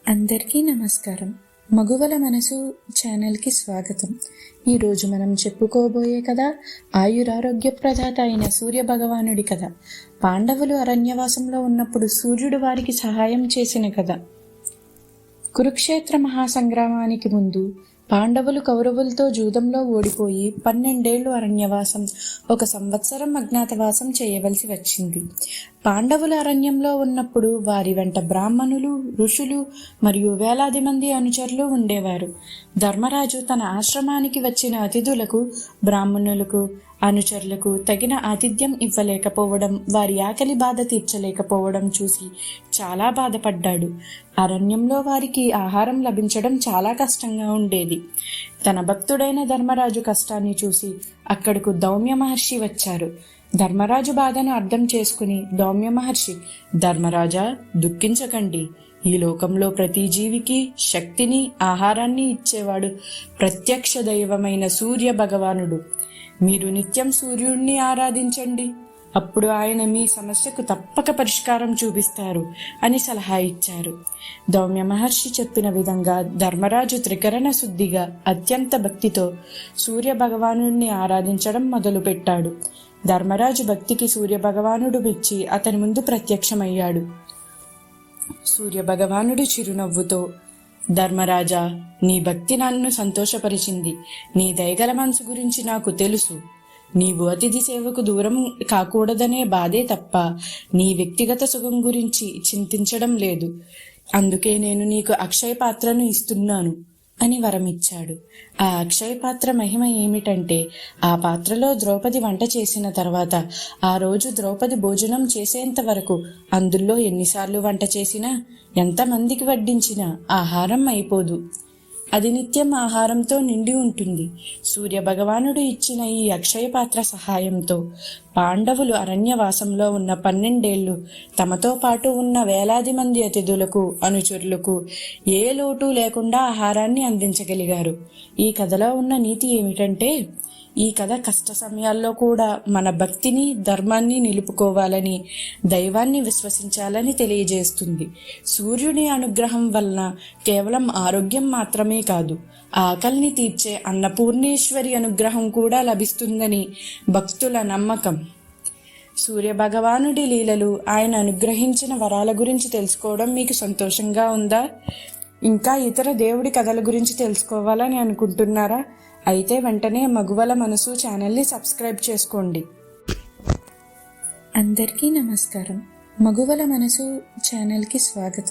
అందరికీ నమస్కారం. మగువల మనసు ఛానల్కి స్వాగతం. ఈరోజు మనం చెప్పుకోబోయే కథ ఆయురారోగ్య ప్రదాత అయిన సూర్య భగవానుడి కథ. పాండవులు అరణ్యవాసంలో ఉన్నప్పుడు సూర్యుడు వారికి సహాయం చేసిన కథ. కురుక్షేత్ర మహాసంగ్రామానికి ముందు పాండవులు కౌరవులతో జూదంలో ఓడిపోయి 12 ఏళ్లు అరణ్యవాసం, 1 సంవత్సరం అజ్ఞాతవాసం చేయవలసి వచ్చింది. పాండవులు అరణ్యంలో ఉన్నప్పుడు వారి వెంట బ్రాహ్మణులు, ఋషులు మరియు వేలాది మంది అనుచరులు ఉండేవారు. ధర్మరాజు తన ఆశ్రమానికి వచ్చిన అతిథులకు, బ్రాహ్మణులకు, అనుచరులకు తగిన ఆతిథ్యం ఇవ్వలేకపోవడం, వారి ఆకలి బాధ తీర్చలేకపోవడం చూసి చాలా బాధపడ్డాడు. అరణ్యంలో వారికి ఆహారం లభించడం చాలా కష్టంగా ఉండేది. తన భక్తుడైన ధర్మరాజు కష్టాన్ని చూసి అక్కడకు దౌమ్య మహర్షి వచ్చారు. ధర్మరాజు బాధను అర్థం చేసుకుని దౌమ్య మహర్షి, ధర్మరాజా, దుఃఖించకండి. ఈ లోకంలో ప్రతి జీవికి శక్తిని, ఆహారాన్ని ఇచ్చేవాడు ప్రత్యక్ష దైవమైన సూర్య భగవానుడు. మీరు నిత్యం సూర్యుడిని ఆరాధించండి, అప్పుడు ఆయన మీ సమస్యకు తప్పక పరిష్కారం చూపిస్తారు అని సలహా ఇచ్చారు. దౌమ్య మహర్షి చెప్పిన విధంగా ధర్మరాజు త్రికరణ శుద్ధిగా అత్యంత భక్తితో సూర్య భగవానుడిని ఆరాధించడం మొదలుపెట్టాడు. ధర్మరాజు భక్తికి సూర్య భగవానుడు మెచ్చి అతని ముందు ప్రత్యక్షమయ్యాడు. సూర్య భగవానుడు చిరునవ్వుతో, ధర్మరాజా, నీ భక్తి నన్ను సంతోషపరిచింది. నీ దయగల మనసు గురించి నాకు తెలుసు. నీవు అతిథి సేవకు దూరం కాకూడదనే బాధే తప్ప నీ వ్యక్తిగత సుఖం గురించి చింతించడం లేదు. అందుకే నేను నీకు అక్షయ పాత్రను ఇస్తున్నాను అని వరమిచ్చాడు. ఆ అక్షయ పాత్ర మహిమ ఏమిటంటే, ఆ పాత్రలో ద్రౌపది వంట చేసిన తర్వాత ఆ రోజు ద్రౌపది భోజనం చేసేంత వరకు అందులో ఎన్నిసార్లు వంట చేసినా, ఎంతమందికి వడ్డించినా ఆహారం అయిపోదు. అది నిత్యం ఆహారంతో నిండి ఉంటుంది. సూర్య భగవానుడు ఇచ్చిన ఈ అక్షయ పాత్ర సహాయంతో పాండవులు అరణ్యవాసంలో ఉన్న 12 ఏళ్లు తమతో పాటు ఉన్న వేలాది మంది అతిథులకు, అనుచరులకు ఏ లోటు లేకుండా ఆహారాన్ని అందించగలిగారు. ఈ కథలో ఉన్న నీతి ఏమిటంటే, ఈ కథ కష్ట సమయాల్లో కూడా మన భక్తిని, ధర్మాన్ని నిలుపుకోవాలని, దైవాన్ని విశ్వసించాలని తెలియజేస్తుంది. సూర్యుని అనుగ్రహం వలన కేవలం ఆరోగ్యం మాత్రమే కాదు, ఆకలిని తీర్చే అన్నపూర్ణేశ్వరి అనుగ్రహం కూడా లభిస్తుందని భక్తుల నమ్మకం. సూర్య భగవానుడి లీలలు, ఆయన అనుగ్రహించిన వరాల గురించి తెలుసుకోవడం మీకు సంతోషంగా ఉందా? ఇంకా ఇతర దేవుడి కథల గురించి తెలుసుకోవాలని అనుకుంటున్నారా? అయితే వెంటనే మగువల మనసు ఛానల్ని సబ్స్క్రైబ్ చేసుకోండి. అందరికీ నమస్కారం. మగువల మనసు ఛానల్కి స్వాగతం.